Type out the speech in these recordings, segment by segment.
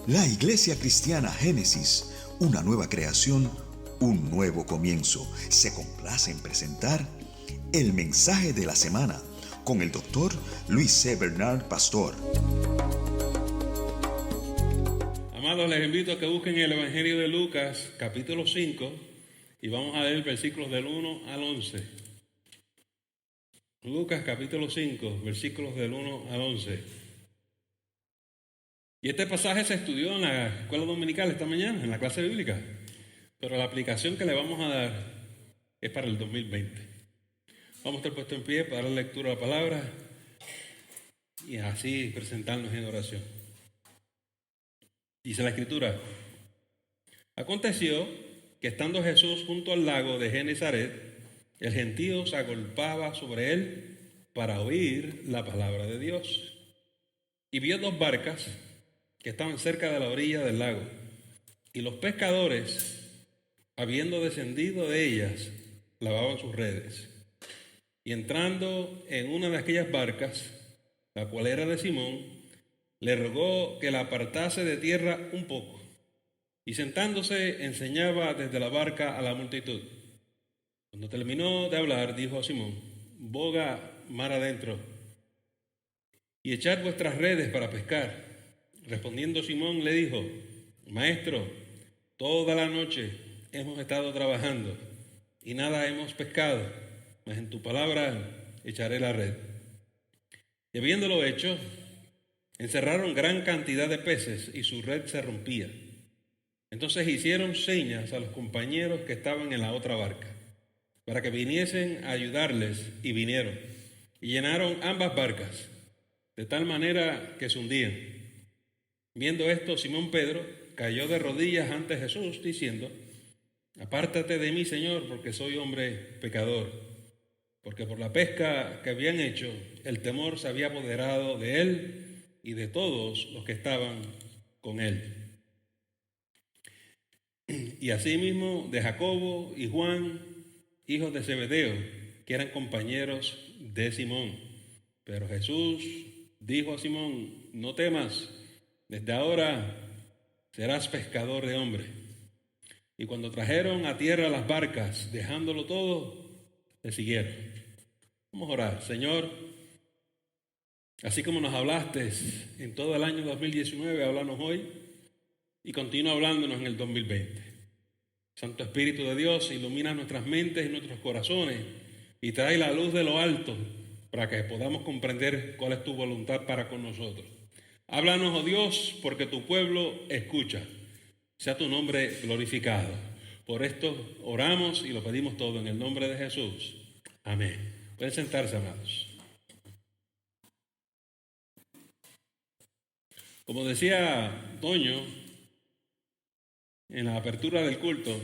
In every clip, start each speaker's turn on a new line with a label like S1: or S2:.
S1: La Iglesia Cristiana Génesis, una nueva creación, un nuevo comienzo, se complace en presentar el mensaje de la semana con el doctor Luis C. Bernard Pastor.
S2: Amados, les invito a que busquen el Evangelio de Lucas, capítulo 5, y vamos a leer versículos del 1 al 11. Lucas, capítulo 5, versículos del 1 al 11. Y este pasaje se estudió en la escuela dominical esta mañana, en la clase bíblica, pero la aplicación que le vamos a dar es para el 2020. Vamos a estar puestos en pie para dar lectura a la palabra y así presentarnos en oración. Dice la Escritura: aconteció que estando Jesús junto al lago de Genesaret, el gentío se agolpaba sobre él para oír la palabra de Dios. Y vio dos barcas que estaban cerca de la orilla del lago, y los pescadores, habiendo descendido de ellas, lavaban sus redes. Y entrando en una de aquellas barcas, la cual era de Simón, le rogó que la apartase de tierra un poco, y sentándose enseñaba desde la barca a la multitud. Cuando terminó de hablar, dijo a Simón: boga mar adentro y echad vuestras redes para pescar. Respondiendo Simón le dijo: Maestro, toda la noche hemos estado trabajando y nada hemos pescado, mas en tu palabra echaré la red. Y habiéndolo hecho, encerraron gran cantidad de peces y su red se rompía. Entonces hicieron señas a los compañeros que estaban en la otra barca, para que viniesen a ayudarles, y vinieron, y llenaron ambas barcas, de tal manera que se hundían. Viendo esto, Simón Pedro cayó de rodillas ante Jesús, diciendo: apártate de mí, Señor, porque soy hombre pecador. Porque por la pesca que habían hecho, el temor se había apoderado de él y de todos los que estaban con él. Y asimismo de Jacobo y Juan, hijos de Zebedeo, que eran compañeros de Simón. Pero Jesús dijo a Simón: no temas, desde ahora serás pescador de hombres. Y cuando trajeron a tierra las barcas, dejándolo todo, le siguieron. Vamos a orar. Señor, así como nos hablaste en todo el año 2019, háblanos hoy y continúa hablándonos en el 2020. Santo Espíritu de Dios, ilumina nuestras mentes y nuestros corazones y trae la luz de lo alto para que podamos comprender cuál es tu voluntad para con nosotros. Háblanos, oh Dios, porque tu pueblo escucha. Sea tu nombre glorificado. Por esto oramos y lo pedimos todo en el nombre de Jesús. Amén. Pueden sentarse, amados. Como decía Toño en la apertura del culto,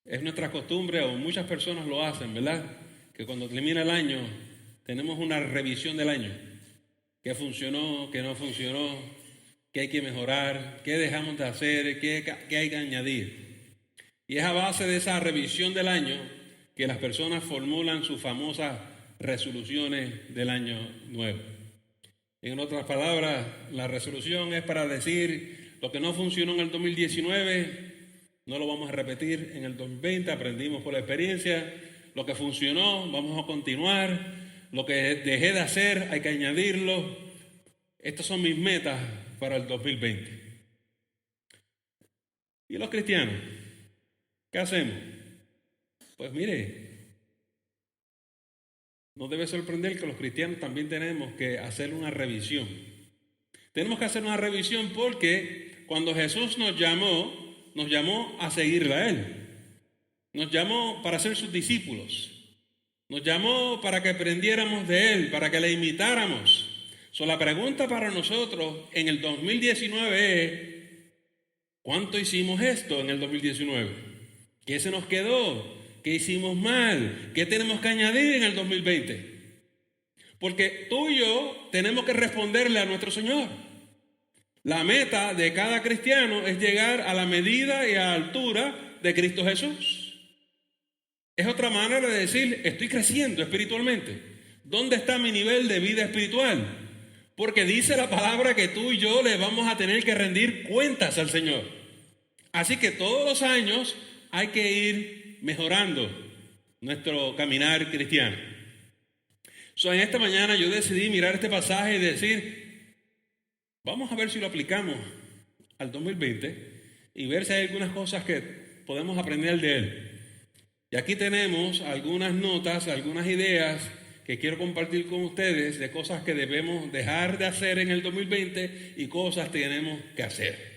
S2: es nuestra costumbre, o muchas personas lo hacen, ¿verdad?, que cuando termina el año tenemos una revisión del año. ¿Qué funcionó? ¿Qué no funcionó? ¿Qué hay que mejorar? ¿Qué dejamos de hacer? ¿Qué hay que añadir? Y es a base de esa revisión del año que las personas formulan sus famosas resoluciones del año nuevo. En otras palabras, la resolución es para decir: lo que no funcionó en el 2019, no lo vamos a repetir en el 2020, aprendimos por la experiencia. Lo que funcionó, vamos a continuar. Lo que dejé de hacer, hay que añadirlo. Estas son mis metas para el 2020. ¿Y los cristianos? ¿Qué hacemos? Pues mire, no debe sorprender que los cristianos también tenemos que hacer una revisión. Tenemos que hacer una revisión porque cuando Jesús nos llamó a seguirle a Él. Nos llamó para ser sus discípulos. Nos llamó para que aprendiéramos de Él, para que le imitáramos. La pregunta para nosotros en el 2019 es: ¿cuánto hicimos esto en el 2019? ¿Qué se nos quedó? ¿Qué hicimos mal? ¿Qué tenemos que añadir en el 2020? Porque tú y yo tenemos que responderle a nuestro Señor. La meta de cada cristiano es llegar a la medida y a la altura de Cristo Jesús. Es otra manera de decir: estoy creciendo espiritualmente. ¿Dónde está mi nivel de vida espiritual? Porque dice la palabra que tú y yo le vamos a tener que rendir cuentas al Señor. Así que todos los años hay que ir mejorando nuestro caminar cristiano. En esta mañana yo decidí mirar este pasaje y decir, vamos a ver si lo aplicamos al 2020 y ver si hay algunas cosas que podemos aprender de él. Y aquí tenemos algunas notas, algunas ideas que quiero compartir con ustedes de cosas que debemos dejar de hacer en el 2020 y cosas que tenemos que hacer.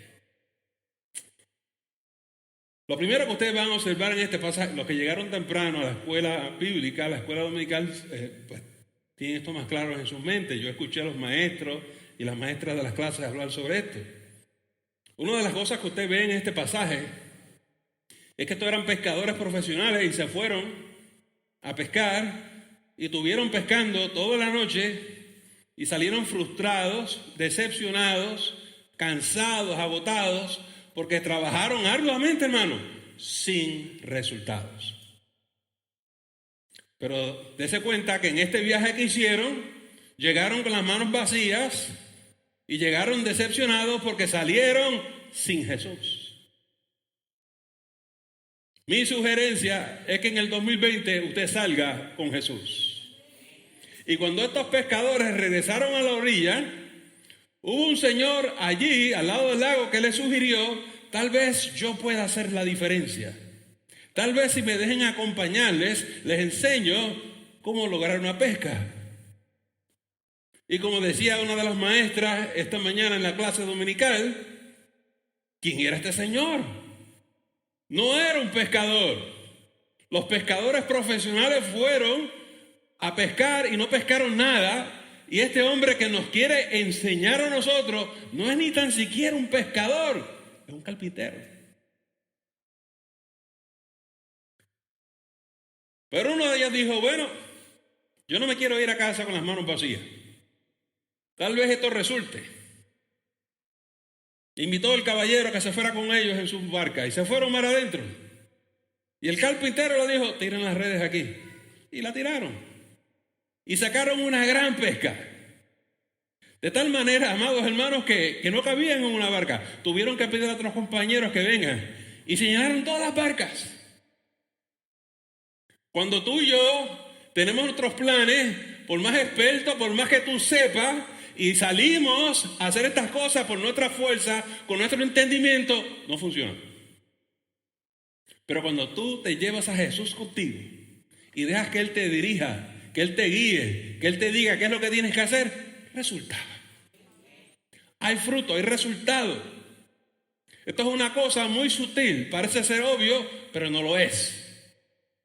S2: Lo primero que ustedes van a observar en este pasaje, los que llegaron temprano a la escuela bíblica, a la escuela dominical, pues tienen esto más claro en sus mentes. Yo escuché a los maestros y las maestras de las clases hablar sobre esto. Una de las cosas que usted ve en este pasaje es que estos eran pescadores profesionales y se fueron a pescar y estuvieron pescando toda la noche y salieron frustrados, decepcionados, cansados, agotados, porque trabajaron arduamente, hermano, sin resultados. Pero dése cuenta que en este viaje que hicieron, llegaron con las manos vacías y llegaron decepcionados porque salieron sin Jesús. Mi sugerencia es que en el 2020 usted salga con Jesús. Y cuando estos pescadores regresaron a la orilla, hubo un señor allí, al lado del lago, que le sugirió, tal vez yo pueda hacer la diferencia. Tal vez si me dejen acompañarles, les enseño cómo lograr una pesca. Y como decía una de las maestras esta mañana en la clase dominical, ¿quién era este señor? No era un pescador. Los pescadores profesionales fueron a pescar y no pescaron nada. Y este hombre que nos quiere enseñar a nosotros no es ni tan siquiera un pescador, es un carpintero. Pero uno de ellos dijo, bueno, yo no me quiero ir a casa con las manos vacías. Tal vez esto resulte. Invitó al caballero que se fuera con ellos en su barca y se fueron mar adentro. Y el carpintero le dijo, tiren las redes aquí. Y la tiraron. Y sacaron una gran pesca. De tal manera, amados hermanos, que no cabían en una barca. Tuvieron que pedir a otros compañeros que vengan. Y se llenaron todas las barcas. Cuando tú y yo tenemos nuestros planes, por más expertos, por más que tú sepas, y salimos a hacer estas cosas por nuestra fuerza, con nuestro entendimiento, no funciona. Pero cuando tú te llevas a Jesús contigo y dejas que Él te dirija, que Él te guíe, que Él te diga qué es lo que tienes que hacer, resulta. Hay fruto, hay resultado. Esto es una cosa muy sutil, parece ser obvio, pero no lo es.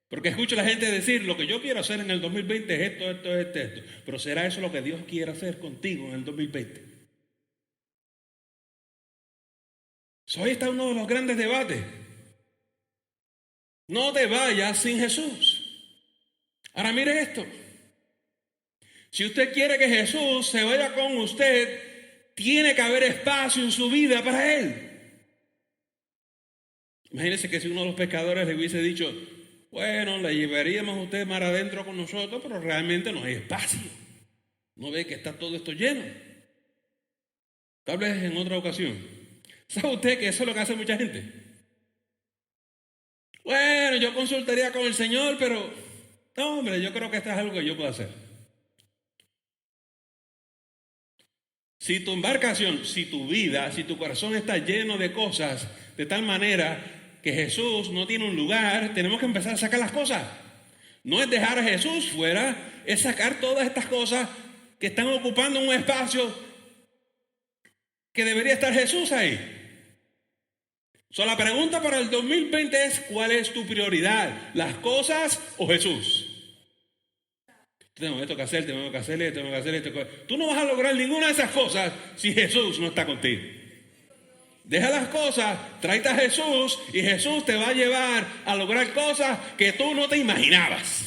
S2: Porque escucho a la gente decir, lo que yo quiero hacer en el 2020 es esto. Pero ¿será eso lo que Dios quiere hacer contigo en el 2020? Hoy está uno de los grandes debates. No te vayas sin Jesús. Ahora mire esto. Si usted quiere que Jesús se vaya con usted, tiene que haber espacio en su vida para Él. Imagínense que si uno de los pescadores le hubiese dicho, bueno, le llevaríamos a usted mar adentro con nosotros, pero realmente no hay espacio. ¿No ve que está todo esto lleno? Tal vez en otra ocasión. ¿Sabe usted que eso es lo que hace mucha gente? Bueno, yo consultaría con el Señor, pero no, hombre, yo creo que esto es algo que yo puedo hacer. Si tu embarcación, si tu vida, si tu corazón está lleno de cosas de tal manera que Jesús no tiene un lugar, tenemos que empezar a sacar las cosas. No es dejar a Jesús fuera, es sacar todas estas cosas que están ocupando un espacio que debería estar Jesús ahí. La pregunta para el 2020 es, ¿cuál es tu prioridad? ¿Las cosas o Jesús? Tengo esto que hacer, tengo que hacer esto. Tú no vas a lograr ninguna de esas cosas si Jesús no está contigo. Deja las cosas, tráete a Jesús y Jesús te va a llevar a lograr cosas que tú no te imaginabas.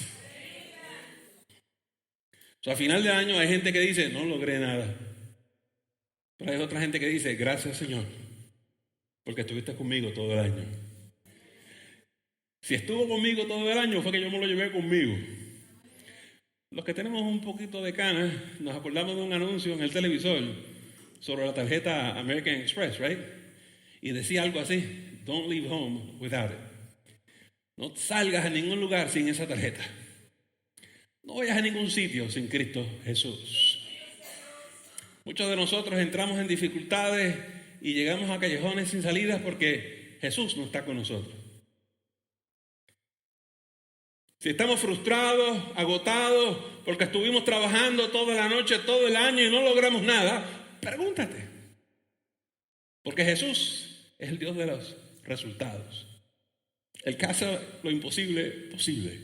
S2: A final de año hay gente que dice, no logré nada. Pero hay otra gente que dice, gracias Señor, porque estuviste conmigo todo el año. Si estuvo conmigo todo el año fue que yo me lo llevé conmigo. Los que tenemos un poquito de canas, nos acordamos de un anuncio en el televisor sobre la tarjeta American Express, right? Y decía algo así: don't leave home without it. No salgas a ningún lugar sin esa tarjeta. No vayas a ningún sitio sin Cristo Jesús. Muchos de nosotros entramos en dificultades y llegamos a callejones sin salidas porque Jesús no está con nosotros. Si estamos frustrados, agotados, porque estuvimos trabajando toda la noche, todo el año y no logramos nada, pregúntate. Porque Jesús es el Dios de los resultados. Él hace lo imposible posible.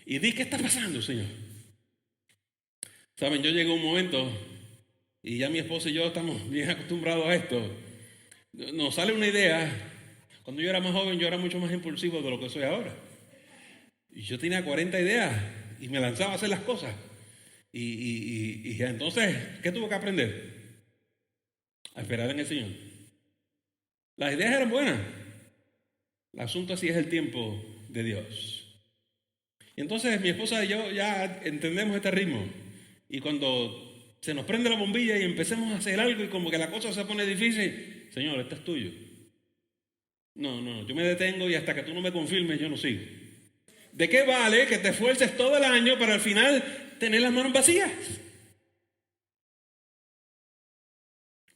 S2: Y di: ¿qué está pasando, Señor? Saben, yo llegué a un momento, y ya mi esposa y yo estamos bien acostumbrados a esto. Nos sale una idea. Cuando yo era más joven, yo era mucho más impulsivo de lo que soy ahora. Y yo tenía 40 ideas y me lanzaba a hacer las cosas. Y entonces, ¿qué tuve que aprender? A esperar en el Señor. Las ideas eran buenas. El asunto así es el tiempo de Dios. Y entonces mi esposa y yo ya entendemos este ritmo. Y cuando se nos prende la bombilla y empecemos a hacer algo y como que la cosa se pone difícil, Señor, esto es tuyo. No, yo me detengo y hasta que tú no me confirmes, yo no sigo. ¿De qué vale que te esfuerces todo el año para al final tener las manos vacías?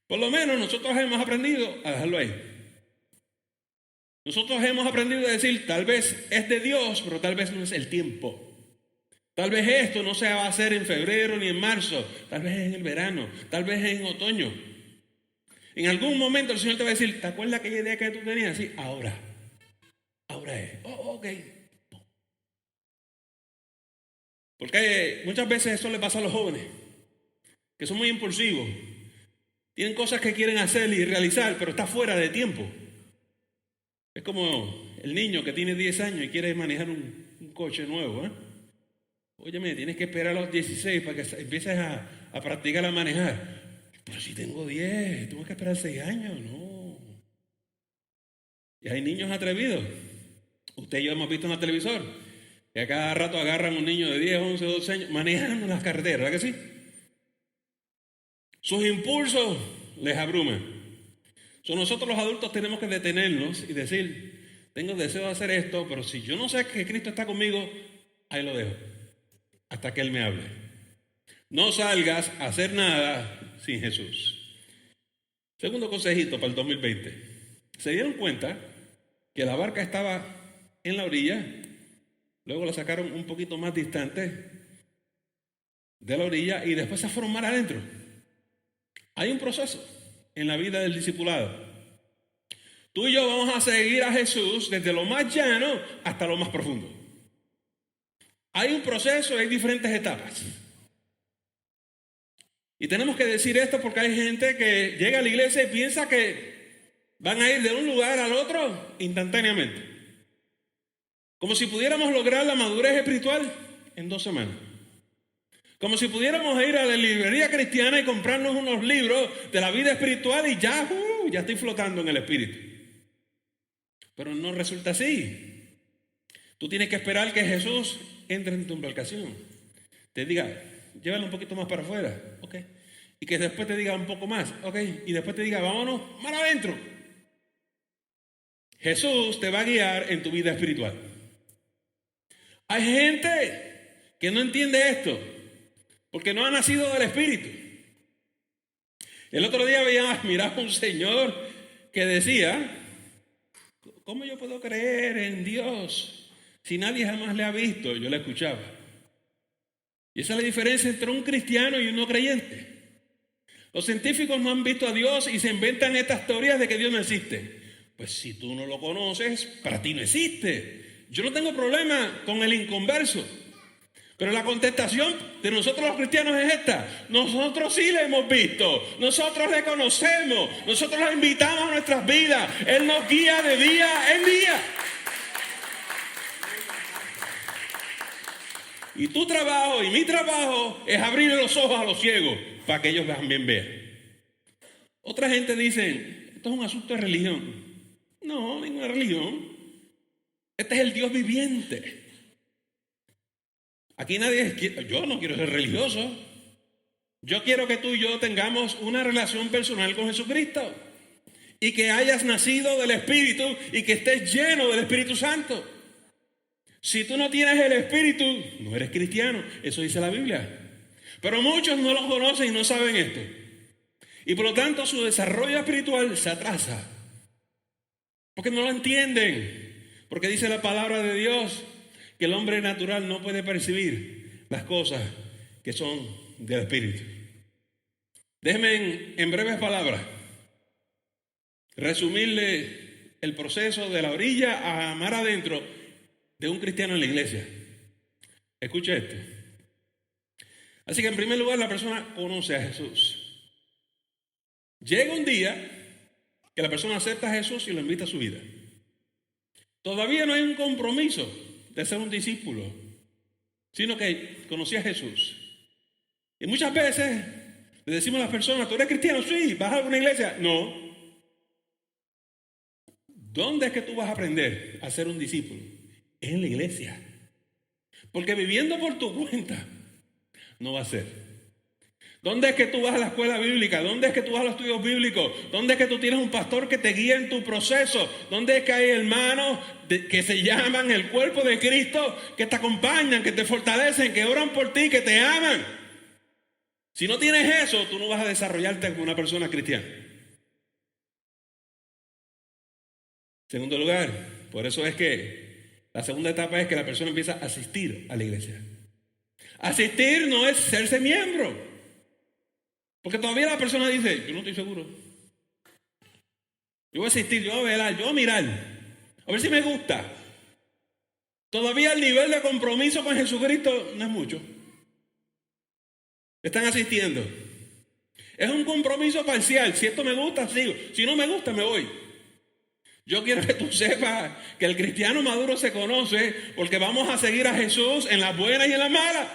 S2: Por lo menos nosotros hemos aprendido a dejarlo ahí. Nosotros hemos aprendido a decir: tal vez es de Dios, pero tal vez no es el tiempo. Tal vez esto no se va a hacer en febrero ni en marzo. Tal vez es en el verano, tal vez es en otoño. En algún momento el Señor te va a decir: ¿te acuerdas aquella idea que tú tenías? Sí, ahora es. Ok. Porque muchas veces eso le pasa a los jóvenes, que son muy impulsivos. Tienen cosas que quieren hacer y realizar, pero está fuera de tiempo. Es como el niño que tiene 10 años y quiere manejar un coche nuevo, ¿eh? Óyeme, tienes que esperar a los 16 para que empieces a practicar a manejar. Pero si tengo 10, tengo que esperar 6 años. No. Y hay niños atrevidos. Usted y yo hemos visto en el televisor que a cada rato agarran a un niño de 10, 11, 12 años manejando las carreteras, ¿verdad que sí? Sus impulsos les abruman. Nosotros los adultos tenemos que detenernos y decir: tengo deseo de hacer esto, pero si yo no sé que Cristo está conmigo, ahí lo dejo, hasta que Él me hable. No salgas a hacer nada sin Jesús. Segundo consejito para el 2020. Se dieron cuenta que la barca estaba en la orilla, luego la sacaron un poquito más distante de la orilla y después se fueron mar adentro. Hay un proceso en la vida del discipulado. Tú y yo vamos a seguir a Jesús desde lo más llano hasta lo más profundo. Hay un proceso, hay diferentes etapas. Y tenemos que decir esto porque hay gente que llega a la iglesia y piensa que van a ir de un lugar al otro instantáneamente. Como si pudiéramos lograr la madurez espiritual en 2 semanas. Como si pudiéramos ir a la librería cristiana y comprarnos unos libros de la vida espiritual y ya estoy flotando en el espíritu. Pero no resulta así. Tú tienes que esperar que Jesús entre en tu embarcación. Te diga: llévalo un poquito más para afuera. Ok. Y que después te diga un poco más. Ok. Y después te diga: vámonos más adentro. Jesús te va a guiar en tu vida espiritual. Hay gente que no entiende esto porque no ha nacido del Espíritu. El otro día miraba a un señor que decía: ¿cómo yo puedo creer en Dios si nadie jamás le ha visto? Yo le escuchaba. Y esa es la diferencia entre un cristiano y un no creyente. Los científicos no han visto a Dios y se inventan estas teorías de que Dios no existe. Pues si tú no lo conoces, para ti no existe. Yo no tengo problema con el inconverso. Pero la contestación de nosotros los cristianos es esta: nosotros sí le hemos visto, nosotros le conocemos, nosotros lo invitamos a nuestras vidas, Él nos guía de día en día. Y tu trabajo y mi trabajo es abrir los ojos a los ciegos para que ellos también vean. Otra gente dice: esto es un asunto de religión. No, ninguna religión. Este es el Dios viviente. Aquí yo no quiero ser religioso. Yo quiero que tú y yo tengamos una relación personal con Jesucristo. Y que hayas nacido del Espíritu y que estés lleno del Espíritu Santo. Si tú no tienes el Espíritu, no eres cristiano. Eso dice la Biblia. Pero muchos no lo conocen y no saben esto. Y por lo tanto su desarrollo espiritual se atrasa. Porque no lo entienden. Porque dice la palabra de Dios que el hombre natural no puede percibir las cosas que son del Espíritu. Déjenme en breves palabras resumirle el proceso de la orilla a mar adentro de un cristiano en la iglesia. Escuche esto. Así que en primer lugar la persona conoce a Jesús. Llega un día que la persona acepta a Jesús y lo invita a su vida. Todavía no hay un compromiso de ser un discípulo, sino que conocí a Jesús. Y muchas veces le decimos a las personas: ¿tú eres cristiano? Sí. ¿Vas a alguna iglesia? No. ¿Dónde es que tú vas a aprender a ser un discípulo? En la iglesia. Porque viviendo por tu cuenta no va a ser. ¿Dónde es que tú vas a la escuela bíblica? ¿Dónde es que tú vas a los estudios bíblicos? ¿Dónde es que tú tienes un pastor que te guía en tu proceso? ¿Dónde es que hay hermanos que se llaman el cuerpo de Cristo, que te acompañan, que te fortalecen, que oran por ti, que te aman? Si no tienes eso, tú no vas a desarrollarte como una persona cristiana. Segundo lugar, por eso es que la segunda etapa es que la persona empieza a asistir a la iglesia. Asistir no es serse miembro. Porque todavía la persona dice: yo no estoy seguro. Yo voy a asistir, yo voy a velar, yo voy a mirar. A ver si me gusta. Todavía el nivel de compromiso con Jesucristo no es mucho. Están asistiendo. Es un compromiso parcial. Si esto me gusta, sigo. Si no me gusta, me voy. Yo quiero que tú sepas que el cristiano maduro se conoce porque vamos a seguir a Jesús en las buenas y en las malas.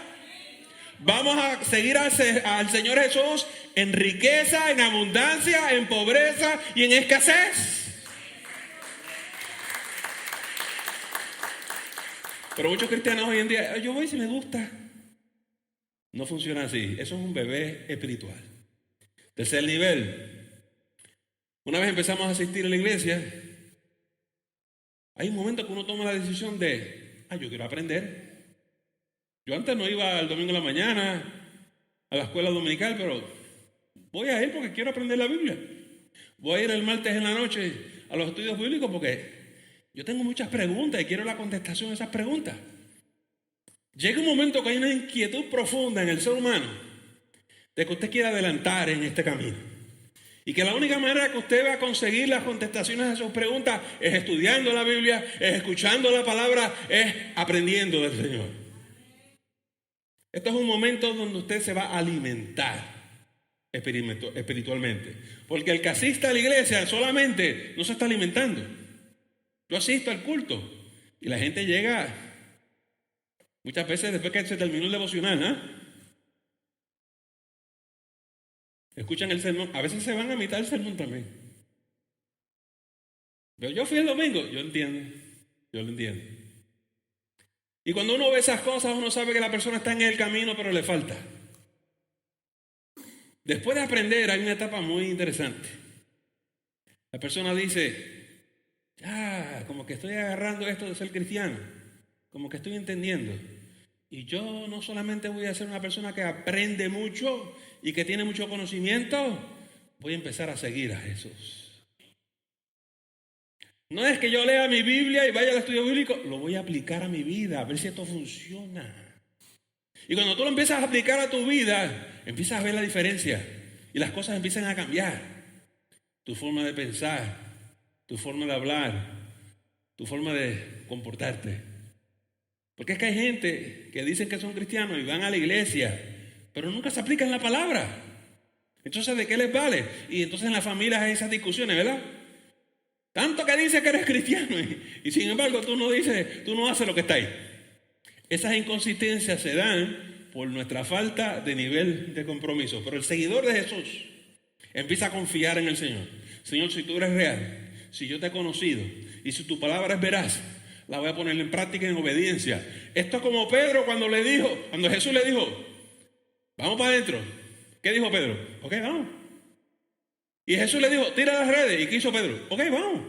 S2: Vamos a seguir al Señor Jesús en riqueza, en abundancia, en pobreza y en escasez. Pero muchos cristianos hoy en día: yo voy si me gusta. No funciona así. Eso es un bebé espiritual. Tercer nivel. Una vez empezamos a asistir a la iglesia, hay un momento que uno toma la decisión de: yo quiero aprender. Yo antes no iba el domingo en la mañana a la escuela dominical, pero voy a ir porque quiero aprender la Biblia. Voy a ir el martes en la noche a los estudios bíblicos porque yo tengo muchas preguntas y quiero la contestación a esas preguntas. Llega un momento que hay una inquietud profunda en el ser humano de que usted quiera adelantar en este camino. Y que la única manera que usted va a conseguir las contestaciones a sus preguntas es estudiando la Biblia, es escuchando la palabra, es aprendiendo del Señor. Esto es un momento donde usted se va a alimentar espiritualmente. Porque el que asiste a la iglesia solamente no se está alimentando. Yo asisto al culto y la gente llega muchas veces después que se terminó el devocional, escuchan el sermón, a veces se van a mitad del sermón también. Pero yo fui el domingo, yo lo entiendo. Y cuando uno ve esas cosas, uno sabe que la persona está en el camino, pero le falta. Después de aprender, hay una etapa muy interesante. La persona dice: como que estoy agarrando esto de ser cristiano, como que estoy entendiendo. Y yo no solamente voy a ser una persona que aprende mucho y que tiene mucho conocimiento, voy a empezar a seguir a Jesús. No es que yo lea mi Biblia y vaya al estudio bíblico, lo voy a aplicar a mi vida, a ver si esto funciona. Y cuando tú lo empiezas a aplicar a tu vida, empiezas a ver la diferencia y las cosas empiezan a cambiar. Tu forma de pensar, tu forma de hablar, tu forma de comportarte. Porque es que hay gente que dicen que son cristianos y van a la iglesia, pero nunca se aplican la palabra. Entonces, ¿de qué les vale? Y entonces en las familias hay esas discusiones, ¿verdad? Tanto que dice que eres cristiano y sin embargo tú no haces lo que está ahí. Esas inconsistencias se dan por nuestra falta de nivel de compromiso. Pero el seguidor de Jesús empieza a confiar en el Señor. Señor, si tú eres real, si yo te he conocido y si tu palabra es veraz, la voy a poner en práctica en obediencia. Esto es como Pedro cuando Jesús le dijo, vamos para adentro. ¿Qué dijo Pedro? Ok, vamos. Y Jesús le dijo, tira las redes. ¿Y qué hizo Pedro? Ok, vamos.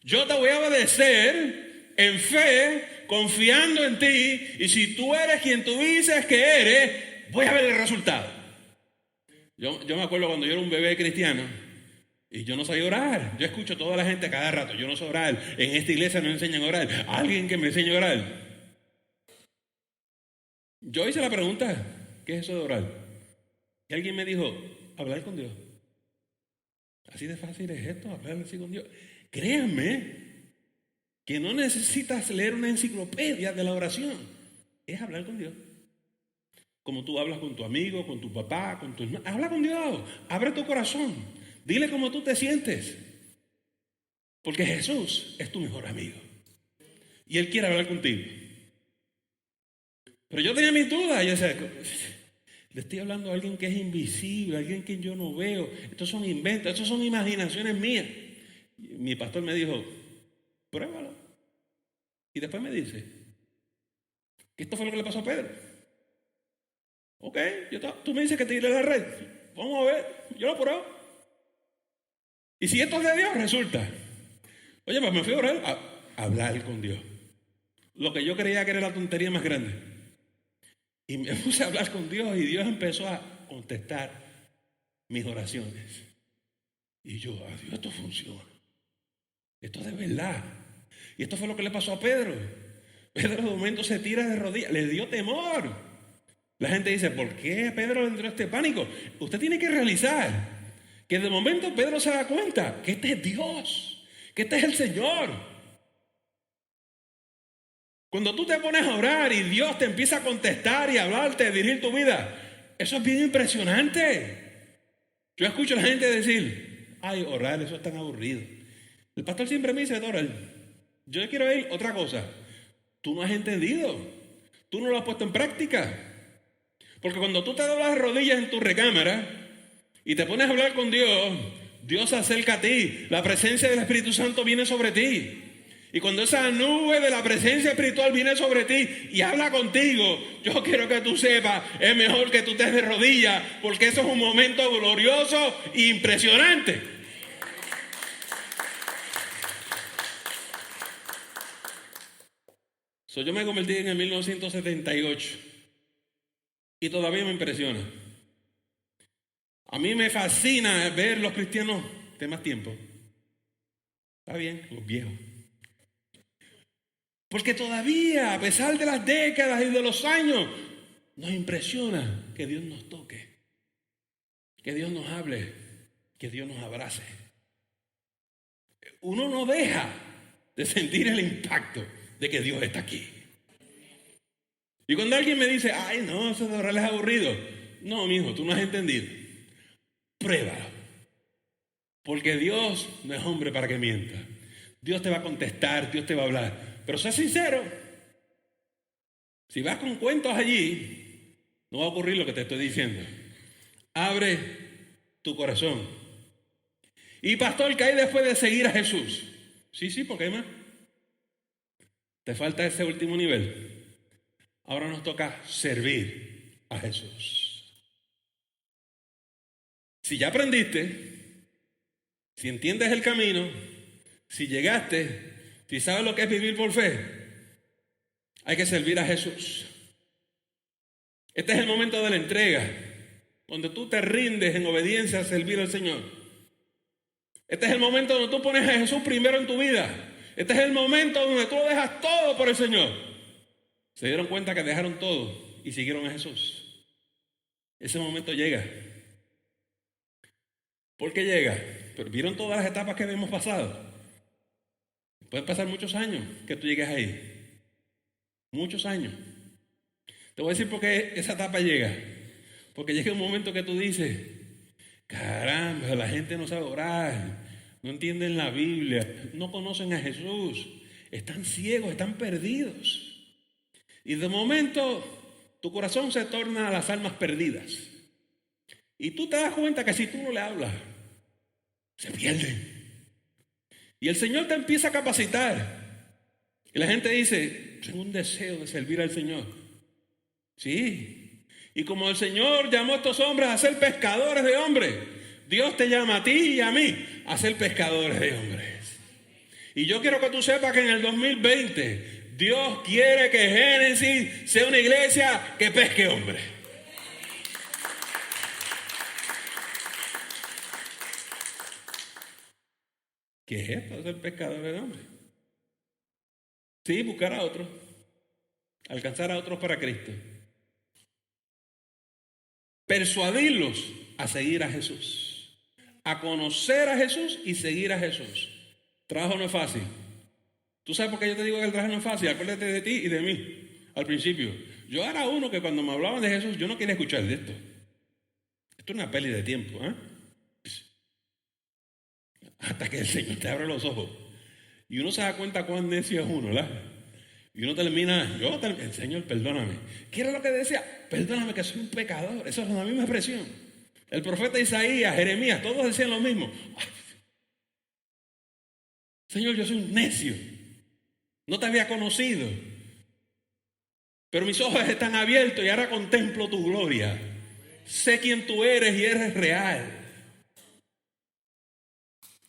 S2: Yo te voy a obedecer en fe, confiando en ti. Y si tú eres quien tú dices que eres, voy a ver el resultado. Yo me acuerdo cuando yo era un bebé cristiano y yo no sabía orar. Yo escucho a toda la gente a cada rato, yo no sé orar. En esta iglesia no enseñan a orar. Alguien que me enseñe a orar. Yo hice la pregunta, ¿qué es eso de orar? Y alguien me dijo, hablar con Dios. Así de fácil es esto, hablar así con Dios. Créanme que no necesitas leer una enciclopedia de la oración. Es hablar con Dios. Como tú hablas con tu amigo, con tu papá, con tu hermano. Habla con Dios. Abre tu corazón. Dile cómo tú te sientes. Porque Jesús es tu mejor amigo. Y Él quiere hablar contigo. Pero yo tenía mis dudas. Yo decía, le estoy hablando a alguien que es invisible, a alguien que yo no veo. Estos son inventos, estos son imaginaciones mías. Mi pastor me dijo, pruébalo. Y después me dice, que esto fue lo que le pasó a Pedro. Ok, tú me dices que te iré a la red. Vamos a ver, yo lo pruebo. Y si esto es de Dios, resulta. Oye, pues me fui a orar a hablar con Dios. Lo que yo creía que era la tontería más grande. Y me puse a hablar con Dios y Dios empezó a contestar mis oraciones. Y yo, Dios, esto funciona. Esto es de verdad. Y esto fue lo que le pasó a Pedro. Pedro de momento se tira de rodillas. Le dio temor. La gente dice, ¿por qué Pedro le entró este pánico? Usted tiene que realizar que de momento Pedro se da cuenta que este es Dios, que este es el Señor. Cuando tú te pones a orar y Dios te empieza a contestar y a hablarte, a dirigir tu vida, eso es bien impresionante. Yo escucho a la gente decir, ay, orar, eso es tan aburrido. El pastor siempre me dice, orar. Yo quiero ir otra cosa. Tú no has entendido. Tú no lo has puesto en práctica. Porque cuando tú te doblas las rodillas en tu recámara y te pones a hablar con Dios, Dios se acerca a ti. La presencia del Espíritu Santo viene sobre ti. Y cuando esa nube de la presencia espiritual viene sobre ti y habla contigo, yo quiero que tú sepas, es mejor que tú estés de rodillas, porque eso es un momento glorioso e impresionante. Yo me convertí en el 1978 y todavía me impresiona. A mí me fascina ver los cristianos de más tiempo. Está bien, los viejos. Porque todavía, a pesar de las décadas y de los años, nos impresiona que Dios nos toque, que Dios nos hable, que Dios nos abrace. Uno no deja de sentir el impacto de que Dios está aquí. Y cuando alguien me dice, ay no, eso de orar es aburrido. No, mijo, tú no has entendido. Pruébalo. Porque Dios no es hombre para que mienta. Dios te va a contestar, Dios te va a hablar. Pero sé sincero, si vas con cuentos allí, no va a ocurrir lo que te estoy diciendo. Abre tu corazón. Y pastor, ¿qué hay después de seguir a Jesús? Sí, porque hay más. Te falta ese último nivel. Ahora nos toca servir a Jesús. Si ya aprendiste, si entiendes el camino, si llegaste, si sabes lo que es vivir por fe, hay que servir a Jesús. Este es el momento de la entrega, donde tú te rindes en obediencia a servir al Señor. Este es el momento donde tú pones a Jesús primero en tu vida. Este es el momento donde tú lo dejas todo por el Señor. Se dieron cuenta que dejaron todo y siguieron a Jesús. Ese momento llega. ¿Por qué llega? Pero vieron todas las etapas que hemos pasado. Pueden pasar muchos años que tú llegues ahí. Muchos años. Te voy a decir por qué esa etapa llega. Porque llega un momento que tú dices, caramba, la gente no sabe orar, no entienden la Biblia, no conocen a Jesús, están ciegos, están perdidos. Y de momento tu corazón se torna a las almas perdidas. Y tú te das cuenta que si tú no le hablas, se pierden. Y el Señor te empieza a capacitar. Y la gente dice, tengo un deseo de servir al Señor. Sí. Y como el Señor llamó a estos hombres a ser pescadores de hombres, Dios te llama a ti y a mí a ser pescadores de hombres. Y yo quiero que tú sepas que en el 2020 Dios quiere que Génesis sea una iglesia que pesque hombres. ¿Qué es esto de ser pescadores de hombres? Sí, buscar a otros, alcanzar a otros para Cristo. Persuadirlos a seguir a Jesús, a conocer a Jesús y seguir a Jesús. Trabajo no es fácil. ¿Tú sabes por qué yo te digo que el trabajo no es fácil? Acuérdate de ti y de mí. Al principio, yo era uno que cuando me hablaban de Jesús, yo no quería escuchar de esto. Esto es una pérdida de tiempo, ¿eh? Hasta que el Señor te abre los ojos. Y uno se da cuenta cuán necio es uno, ¿verdad? Y uno termina, el Señor, perdóname. ¿Qué era lo que decía? Perdóname que soy un pecador. Eso es la misma expresión. El profeta Isaías, Jeremías, todos decían lo mismo. Señor, yo soy un necio. No te había conocido. Pero mis ojos están abiertos y ahora contemplo tu gloria. Sé quién tú eres y eres real.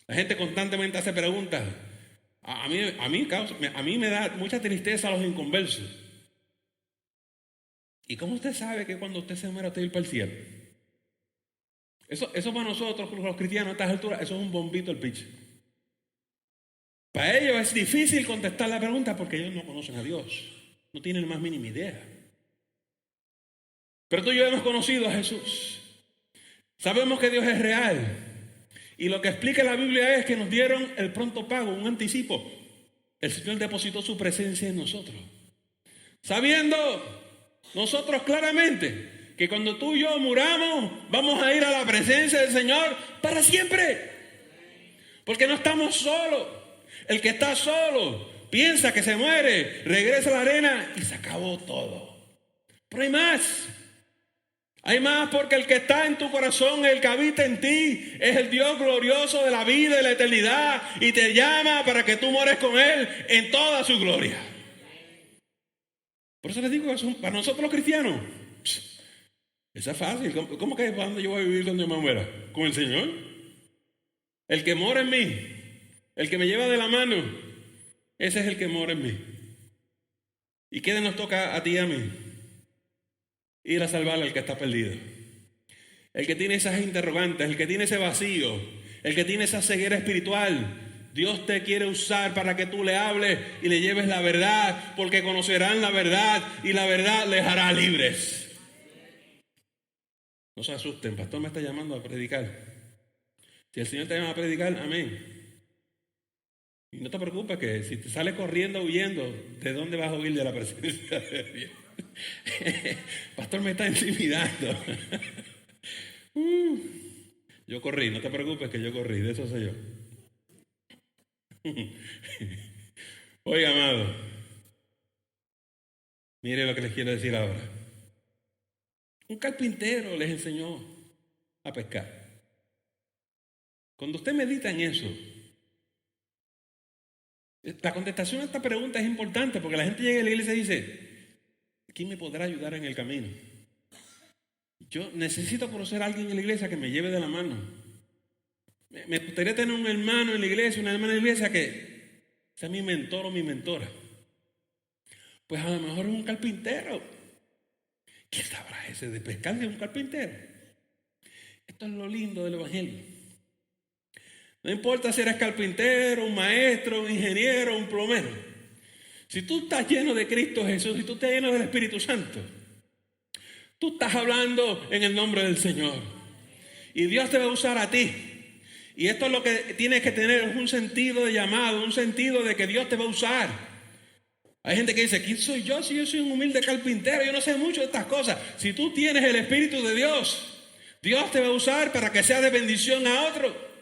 S2: La gente constantemente hace preguntas. A mí me da mucha tristeza a los inconversos. ¿Y cómo usted sabe que cuando usted se muera usted va a ir para el cielo? Eso para nosotros, los cristianos a estas alturas, eso es un bombito al picho. Para ellos es difícil contestar la pregunta porque ellos no conocen a Dios. No tienen la más mínima idea. Pero tú y yo hemos conocido a Jesús. Sabemos que Dios es real. Y lo que explica la Biblia es que nos dieron el pronto pago, un anticipo. El Señor depositó su presencia en nosotros. Sabiendo nosotros claramente que cuando tú y yo muramos, vamos a ir a la presencia del Señor para siempre. Porque no estamos solos. El que está solo piensa que se muere, regresa a la arena y se acabó todo. Pero hay más. Hay más porque el que está en tu corazón, el que habita en ti, es el Dios glorioso de la vida y la eternidad y te llama para que tú mueres con Él en toda su gloria. Por eso les digo que para nosotros los cristianos, eso es fácil. ¿Cómo que para dónde yo voy a vivir cuando yo me muera? ¿Con el Señor? El que mora en mí, el que me lleva de la mano, ese es el que mora en mí. ¿Y qué nos toca a ti y a mí? Ir a salvar al que está perdido. El que tiene esas interrogantes, el que tiene ese vacío, el que tiene esa ceguera espiritual. Dios te quiere usar para que tú le hables y le lleves la verdad, porque conocerán la verdad y la verdad les hará libres. No se asusten, pastor me está llamando a predicar. Si el Señor te llama a predicar, amén. Y no te preocupes que si te sales corriendo, huyendo, ¿de dónde vas a huir? De la presencia de Dios. Pastor me está intimidando. Yo corrí, no te preocupes que yo corrí, de eso soy yo. Oiga, amado, mire lo que les quiero decir ahora. Un carpintero les enseñó a pescar. Cuando usted medita en eso, la contestación a esta pregunta es importante porque la gente llega a la iglesia y dice: ¿quién me podrá ayudar en el camino? Yo necesito conocer a alguien en la iglesia que me lleve de la mano. Me gustaría tener un hermano en la iglesia, una hermana en la iglesia que sea mi mentor o mi mentora. Pues a lo mejor es un carpintero. ¿Qué sabrá ese de pescar de un carpintero? Esto es lo lindo del evangelio. No importa si eres carpintero, un maestro, un ingeniero, un plomero. Si tú estás lleno de Cristo Jesús, si tú estás lleno del Espíritu Santo, tú estás hablando en el nombre del Señor. Y Dios te va a usar a ti. Y esto es lo que tienes que tener, es un sentido de llamado, un sentido de que Dios te va a usar. Hay gente que dice: ¿quién soy yo? Si yo soy un humilde carpintero, yo no sé mucho de estas cosas. Si tú tienes el Espíritu de Dios, Dios te va a usar para que sea de bendición a otro.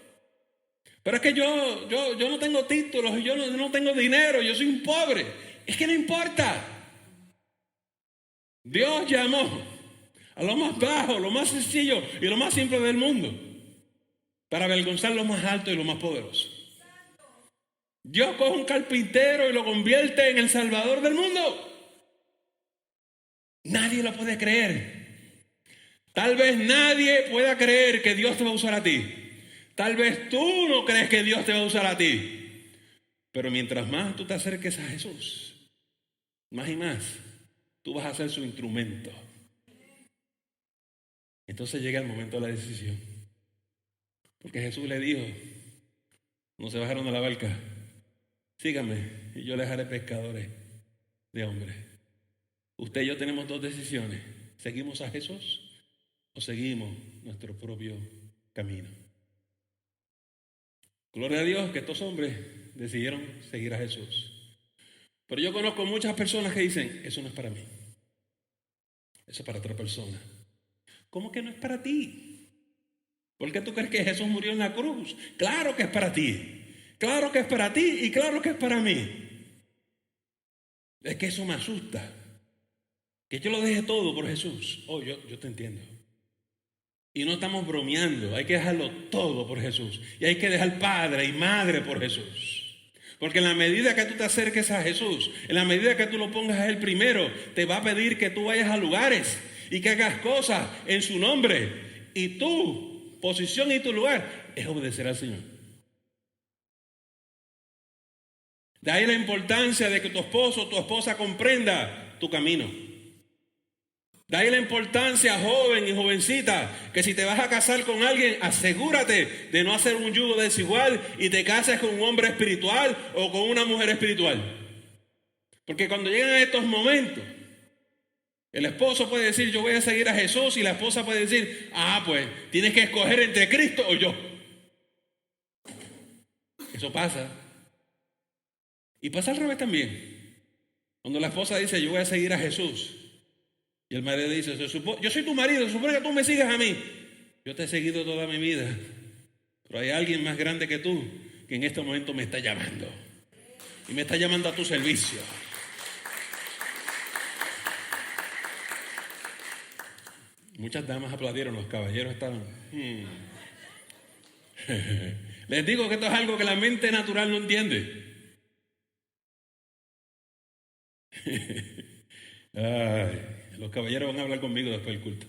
S2: Pero es que yo no tengo títulos, yo no tengo dinero, yo soy un pobre. Es que no importa. Dios llamó a lo más bajo, lo más sencillo y lo más simple del mundo para avergonzar lo más alto y lo más poderoso. Dios coge un carpintero y lo convierte en el Salvador del mundo. Nadie lo puede creer. Tal vez nadie pueda creer que Dios te va a usar a ti. Tal vez tú no crees que Dios te va a usar a ti. Pero mientras más tú te acerques a Jesús, más y más, tú vas a ser su instrumento. Entonces llega el momento de la decisión. Porque Jesús le dijo, no se bajaron de la barca, síganme y yo les haré pescadores de hombres. Usted y yo tenemos dos decisiones. ¿Seguimos a Jesús o seguimos nuestro propio camino? Gloria a Dios que estos hombres decidieron seguir a Jesús. Pero yo conozco muchas personas que dicen, eso no es para mí. Eso es para otra persona. ¿Cómo que no es para ti? ¿Por qué tú crees que Jesús murió en la cruz? Claro que es para ti. Claro que es para ti y claro que es para mí. Es que eso me asusta. Que yo lo deje todo por Jesús. Oh, yo te entiendo. Y no estamos bromeando. Hay que dejarlo todo por Jesús. Y hay que dejar padre y madre por Jesús. Porque en la medida que tú te acerques a Jesús, en la medida que tú lo pongas a Él primero, te va a pedir que tú vayas a lugares y que hagas cosas en su nombre. Y tu posición y tu lugar es obedecer al Señor. De ahí la importancia de que tu esposo o tu esposa comprenda tu camino. De ahí la importancia, joven y jovencita, que si te vas a casar con alguien, asegúrate de no hacer un yugo desigual y te cases con un hombre espiritual o con una mujer espiritual. Porque cuando llegan a estos momentos, el esposo puede decir, yo voy a seguir a Jesús, y la esposa puede decir, pues tienes que escoger entre Cristo o yo. Eso pasa. Y pasa al revés también. Cuando la esposa dice, yo voy a seguir a Jesús, y el marido dice, yo soy tu marido, se supone que tú me sigas a mí. Yo te he seguido toda mi vida, pero hay alguien más grande que tú que en este momento me está llamando. Y me está llamando a tu servicio. Muchas damas aplaudieron, los caballeros estaban. Les digo que esto es algo que la mente natural no entiende. Los caballeros van a hablar conmigo después del culto.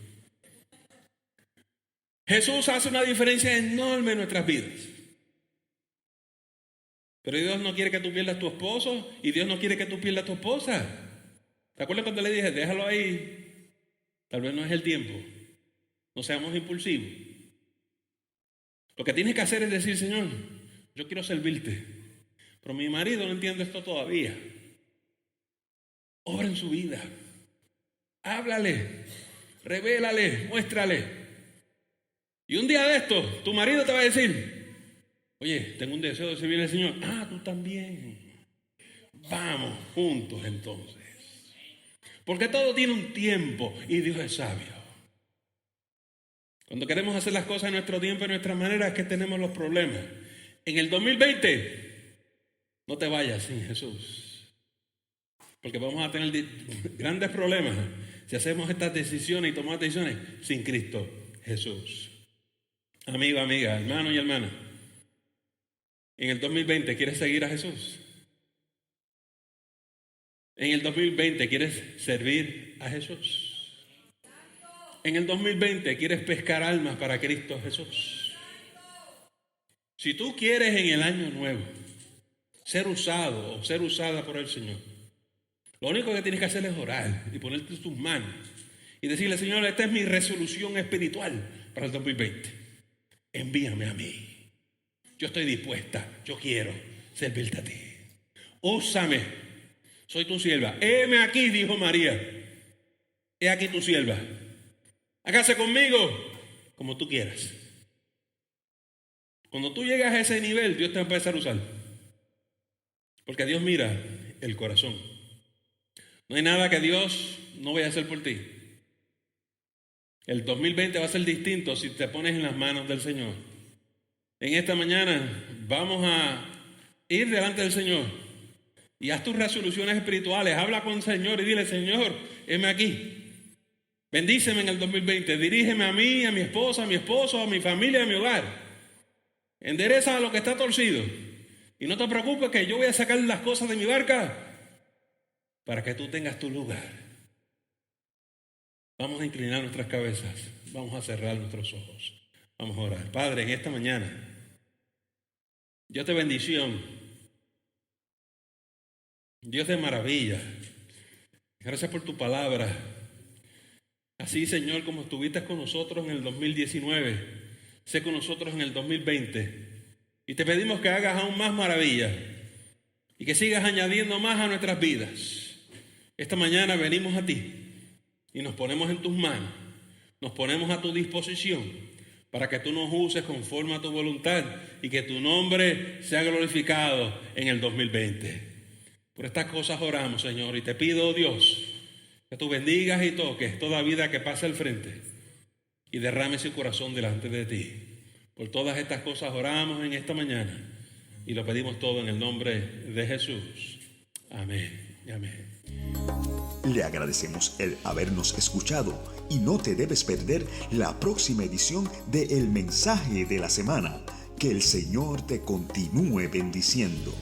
S2: Jesús hace una diferencia enorme en nuestras vidas. Pero Dios no quiere que tú pierdas tu esposo y Dios no quiere que tú pierdas tu esposa. ¿Te acuerdas cuando le dije, déjalo ahí? Tal vez no es el tiempo. No seamos impulsivos. Lo que tienes que hacer es decir, Señor, yo quiero servirte, pero mi marido no entiende esto todavía. Obra en su vida. Háblale, revélale, muéstrale. Y un día de esto, tu marido te va a decir, oye, tengo un deseo de servir al Señor. Tú también. Vamos juntos entonces. Porque todo tiene un tiempo y Dios es sabio. Cuando queremos hacer las cosas en nuestro tiempo y en nuestra manera es que tenemos los problemas. En el 2020, no te vayas sin Jesús. Porque vamos a tener grandes problemas si hacemos estas decisiones y tomamos decisiones sin Cristo Jesús. Amigo, amiga, hermano y hermana, en el 2020, ¿quieres seguir a Jesús? En el 2020, ¿quieres servir a Jesús? En el 2020, ¿quieres pescar almas para Cristo Jesús? Si tú quieres en el año nuevo ser usado o ser usada por el Señor, lo único que tienes que hacer es orar y ponerte en tus manos y decirle, Señor, esta es mi resolución espiritual para el 2020. Envíame a mí. Yo estoy dispuesta, yo quiero servirte a ti. Úsame, soy tu sierva. Heme aquí, dijo María. He aquí tu sierva. Hágase conmigo como tú quieras. Cuando tú llegas a ese nivel, Dios te va a empezar a usar. Porque Dios mira el corazón. No hay nada que Dios no vaya a hacer por ti. El 2020 va a ser distinto si te pones en las manos del Señor. En esta mañana vamos a ir delante del Señor y haz tus resoluciones espirituales. Habla con el Señor y dile, Señor, heme aquí. Bendíceme en el 2020. Dirígeme a mí, a mi esposa, a mi esposo, a mi familia, a mi hogar. Endereza lo que está torcido. Y no te preocupes que yo voy a sacar las cosas de mi barca para que tú tengas tu lugar. Vamos a inclinar nuestras cabezas, vamos a cerrar nuestros ojos, vamos a orar. Padre, en esta mañana, Dios de bendición, Dios de maravilla, gracias por tu palabra. Así, Señor, como estuviste con nosotros en el 2019, sé con nosotros en el 2020. Y te pedimos que hagas aún más maravillas y que sigas añadiendo más a nuestras vidas. Esta mañana venimos a ti y nos ponemos en tus manos, nos ponemos a tu disposición para que tú nos uses conforme a tu voluntad y que tu nombre sea glorificado en el 2020. Por estas cosas oramos, Señor, y te pido, Dios, que tú bendigas y toques toda vida que pase al frente y derrame su corazón delante de ti. Por todas estas cosas oramos en esta mañana y lo pedimos todo en el nombre de Jesús. Amén y amén.
S1: Le agradecemos el habernos escuchado y no te debes perder la próxima edición de El Mensaje de la Semana. Que el Señor te continúe bendiciendo.